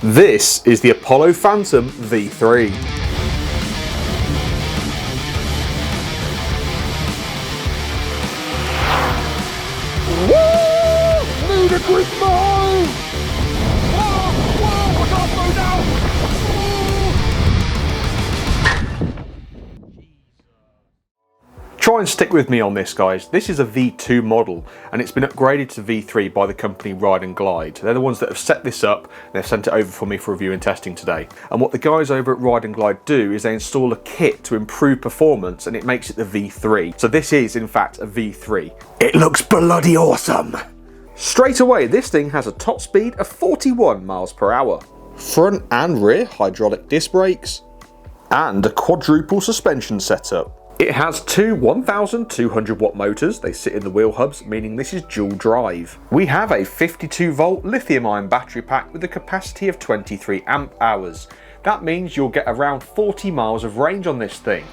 This is the Apollo Phantom V3. Woo! Ludicrous mode! Whoa! Whoa! I can't slow down! Try and stick with me on this, guys. This is a V2 model and it's been upgraded to V3 by the company Ride and Glide. They're the ones that have set this up and they've sent it over for me for review and testing today. And what the guys over at Ride and Glide do is they install a kit to improve performance and it makes it the V3. So this is in fact a V3. It looks bloody awesome. Straight away, this thing has a top speed of 41 miles per hour. Front and rear hydraulic disc brakes and a quadruple suspension setup. It has two 1200 watt motors. They sit in the wheel hubs, meaning this is dual drive. We have a 52 volt lithium ion battery pack with a capacity of 23 amp hours. That means you'll get around 40 miles of range on this thing.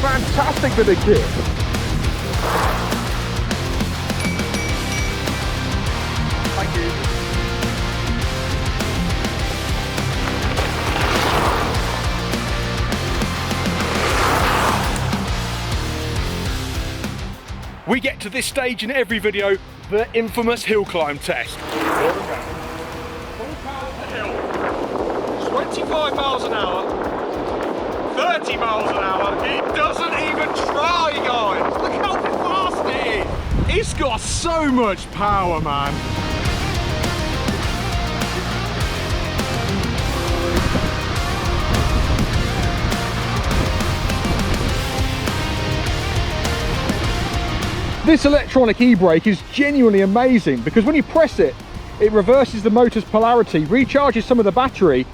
Fantastic for the kit. Thank you. We get to this stage in every video, the infamous hill climb test. Full power to the hill. 25 miles an hour. 30 miles an hour, it doesn't even try, guys! Look how fast it is! It's got so much power, man! This electronic e-brake is genuinely amazing because when you press it, it reverses the motor's polarity, recharges some of the battery,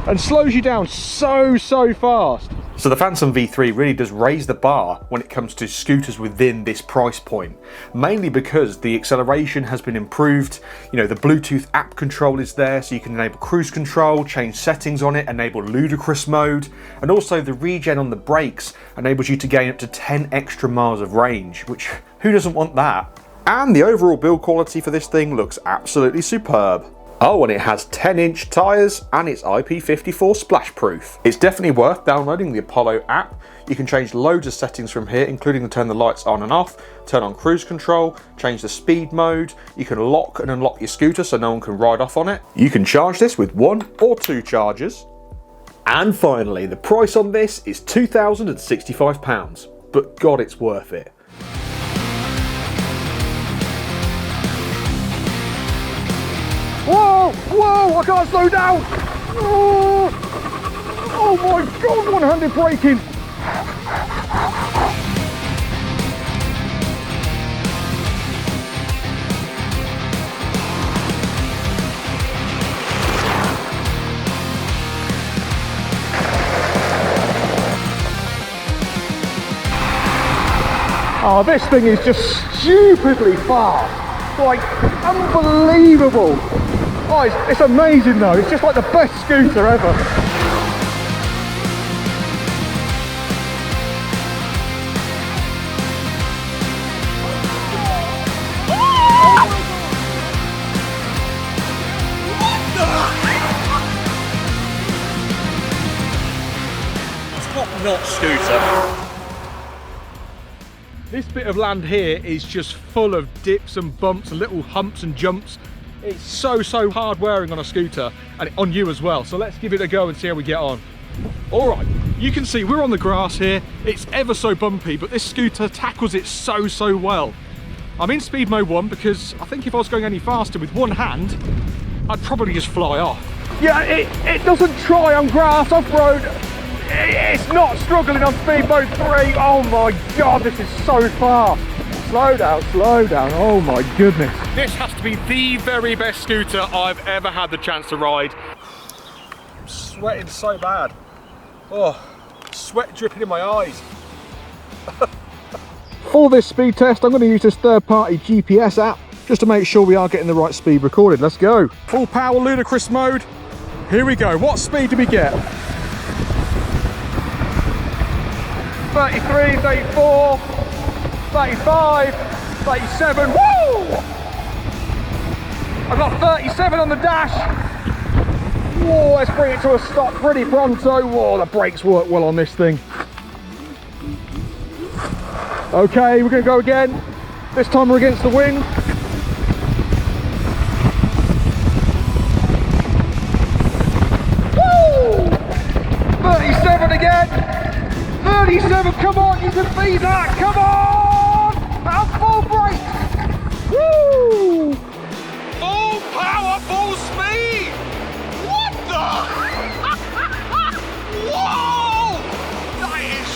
and slows you down so fast. So the Phantom V3 really does raise the bar when it comes to scooters within this price point, mainly because the acceleration has been improved. You know, the Bluetooth app control is there, so you can enable cruise control, change settings on it, enable ludicrous mode, and also the regen on the brakes enables you to gain up to 10 extra miles of range, which who doesn't want that? And the overall build quality for this thing looks absolutely superb. Oh, and it has 10-inch tyres and it's IP54 splash proof. It's definitely worth downloading the Apollo app. You can change loads of settings from here, including to turn the lights on and off, turn on cruise control, change the speed mode. You can lock and unlock your scooter so no one can ride off on it. You can charge this with 1 or 2 chargers. And finally, the price on this is £2,065, but God, it's worth it. Whoa! Whoa! I can't slow down! Oh my god, one-handed braking! Oh, this thing is just stupidly fast! Like, unbelievable! Oh, it's amazing though, it's just like the best scooter ever. Top-notch scooter. This bit of land here is just full of dips and bumps and little humps and jumps. It's so hard wearing on a scooter and on you as well, so let's give it a go and see how we get on. Alright, you can see we're on the grass here. It's ever so bumpy, but this scooter tackles it so well. I'm in speed mode 1 because I think if I was going any faster with one hand, I'd probably just fly off. Yeah, it doesn't try on grass off-road. It's not struggling on speed mode 3. Oh my god, this is so fast. Slow down, oh my goodness. This has to be the very best scooter I've ever had the chance to ride. I'm sweating so bad. Oh, sweat dripping in my eyes. For this speed test, I'm going to use this third-party GPS app just to make sure we are getting the right speed recorded. Let's go. Full power ludicrous mode. Here we go. What speed do we get? 33, 34, 35, 37. Woo! I've got 37 on the dash. Whoa, let's bring it to a stop pretty pronto. Whoa, the brakes work well on this thing. Okay, we're going to go again. This time we're against the wind. Woo! 37 again. 37, come on, you can beat that, come on! At full brake! Woo! Full power, full speed! What the? Whoa! That is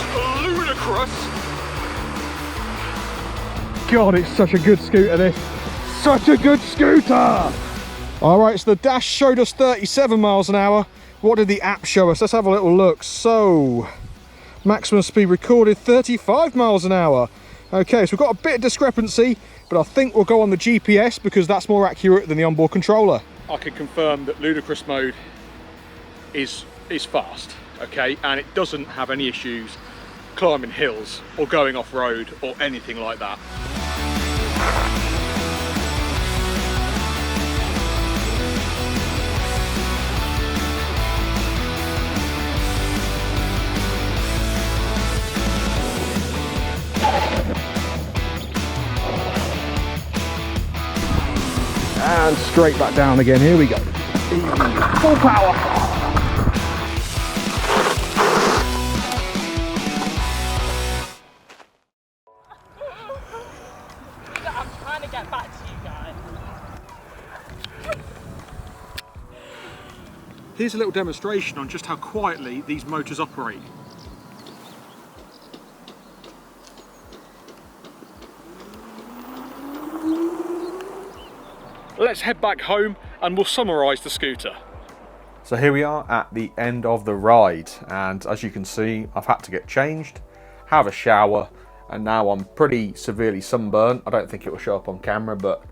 ludicrous! God, it's such a good scooter, this. Such a good scooter! All right, so the dash showed us 37 miles an hour. What did the app show us? Let's have a little look. So, maximum speed recorded 35 miles an hour. Okay, so we've got a bit of discrepancy, but I think we'll go on the GPS because that's more accurate than the onboard controller. I can confirm that ludicrous mode is fast, okay, and it doesn't have any issues climbing hills or going off-road or anything like that. And straight back down again, here we go. Full power. I'm trying to get back to you guys. Here's a little demonstration on just how quietly these motors operate. Let's head back home and we'll summarise the scooter. So here we are at the end of the ride, and as you can see, I've had to get changed, have a shower, and now I'm pretty severely sunburnt. I don't think it will show up on camera, but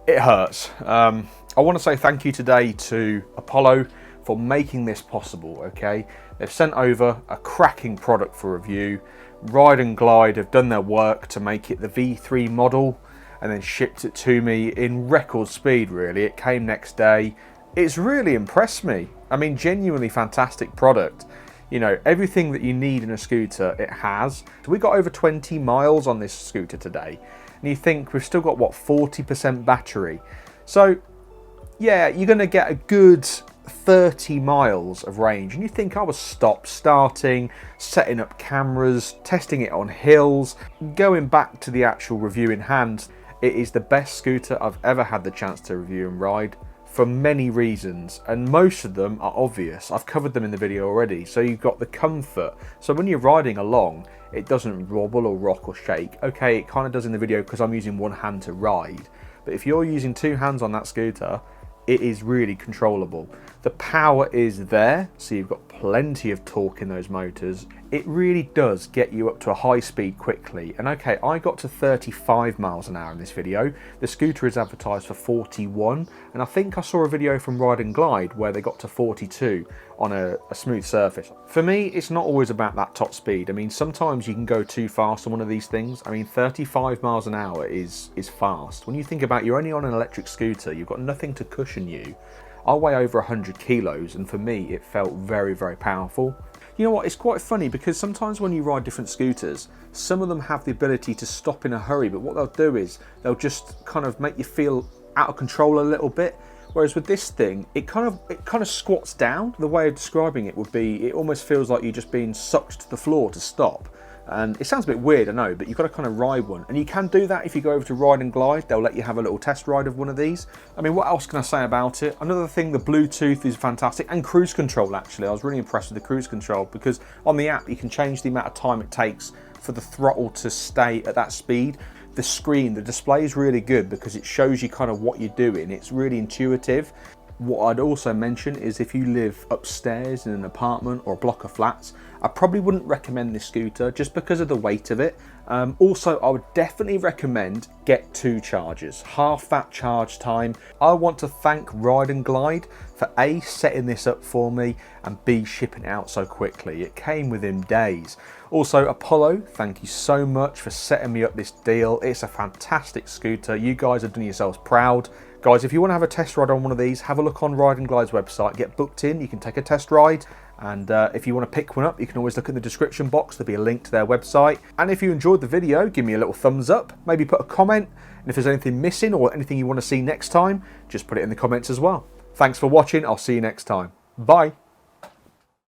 it hurts. I want to say thank you today to Apollo for making this possible, okay? They've sent over a cracking product for review. Ride and Glide have done their work to make it the V3 model and then shipped it to me in record speed, really. It came next day. It's really impressed me. I mean, genuinely fantastic product. You know, everything that you need in a scooter, it has. So we got over 20 miles on this scooter today. And you think we've still got, what, 40% battery. So, yeah, you're gonna get a good 30 miles of range. And you think I was starting, setting up cameras, testing it on hills, going back to the actual review in hand. It is the best scooter I've ever had the chance to review and ride for many reasons, and most of them are obvious. I've covered them in the video already. So you've got the comfort. So when you're riding along, it doesn't wobble or rock or shake. Okay, it kind of does in the video because I'm using one hand to ride. But if you're using two hands on that scooter, it is really controllable. The power is there, so you've got plenty of torque in those motors. It really does get you up to a high speed quickly. And okay, I got to 35 miles an hour in this video. The scooter is advertised for 41, and I think I saw a video from Ride and Glide where they got to 42 on a smooth surface. For me, it's not always about that top speed. I mean, sometimes you can go too fast on one of these things. I mean, 35 miles an hour is fast. When you think about you're only on an electric scooter, you've got nothing to cushion you. I weigh over 100 kilos, and for me, it felt very, very powerful. You know what, it's quite funny because sometimes when you ride different scooters, some of them have the ability to stop in a hurry, but what they'll do is they'll just kind of make you feel out of control a little bit. Whereas with this thing, it kind of squats down. The way of describing it would be, it almost feels like you're just being sucked to the floor to stop. And it sounds a bit weird, I know, but you've got to kind of ride one. And you can do that if you go over to Ride and Glide. They'll let you have a little test ride of one of these. I mean, what else can I say about it? Another thing, the Bluetooth is fantastic. And cruise control, actually. I was really impressed with the cruise control because on the app, you can change the amount of time it takes for the throttle to stay at that speed. The screen, the display is really good because it shows you kind of what you're doing. It's really intuitive. What I'd also mention is if you live upstairs in an apartment or a block of flats, I probably wouldn't recommend this scooter just because of the weight of it. Also, I would definitely recommend get 2 chargers, half that charge time. I want to thank Ride and Glide for A, setting this up for me, and B, shipping it out so quickly. It came within days. Also, Apollo, thank you so much for setting me up this deal. It's a fantastic scooter. You guys have done yourselves proud. Guys, if you want to have a test ride on one of these, have a look on Ride and Glide's website, get booked in, you can take a test ride. And if you want to pick one up, you can always look in the description box, there'll be a link to their website. And if you enjoyed the video, give me a little thumbs up, maybe put a comment, and if there's anything missing or anything you want to see next time, just put it in the comments as well. Thanks for watching, I'll see you next time. Bye.